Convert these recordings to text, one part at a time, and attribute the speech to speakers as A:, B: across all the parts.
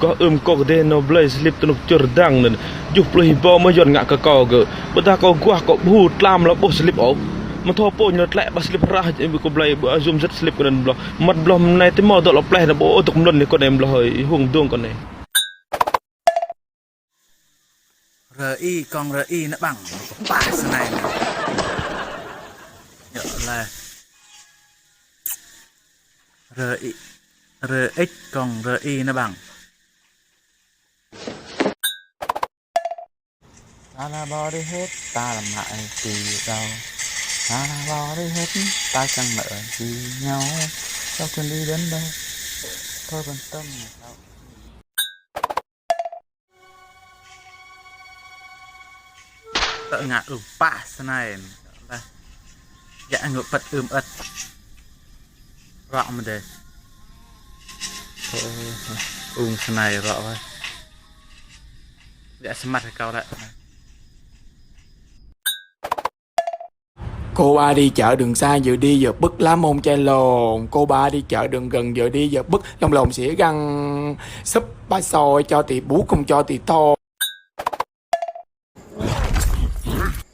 A: có có thể nó play slip tụi nó chờ đăng nên chụp play bao mới dọn ngã cả cò cơ bữa ta có qua có hụt làm là bố slip ổ mà thua po nhớ lại bắt slip ra em có play bữa zoom rất slip cái nên mặt blom này tới mò tụi nó play là bố tụi mình con em là hơi hùng tuông con này
B: RI con RI nó bằng ba này nhớ là RI RX con RI nó bằng ta là bỏ đi hết ta làm lại gì đâu ta là bỏ đi hết ta chẳng nợ gì nhau sao quên đi đến đâu thôi quan tâm đâu tợ ngã ba này dạ ngựa bật ớt rõ mà để này rõ thôi dạ xem mặt cao lại
C: cô ba đi chợ đường xa vừa đi vừa bứt lá môn chai lồn, cô ba đi chợ đường gần vừa đi vừa bứt lông lồn xỉa găng súp ba xôi cho thì bú không cho thì to.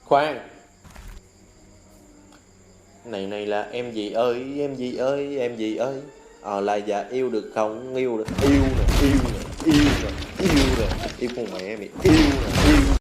D: Khoan, này là em gì ơi, em gì ơi, em gì ơi. Là dạ yêu được không? Yêu được, yêu nè, yêu nè, yêu nè, yêu nè, yêu con mẹ mày, yêu nè, yêu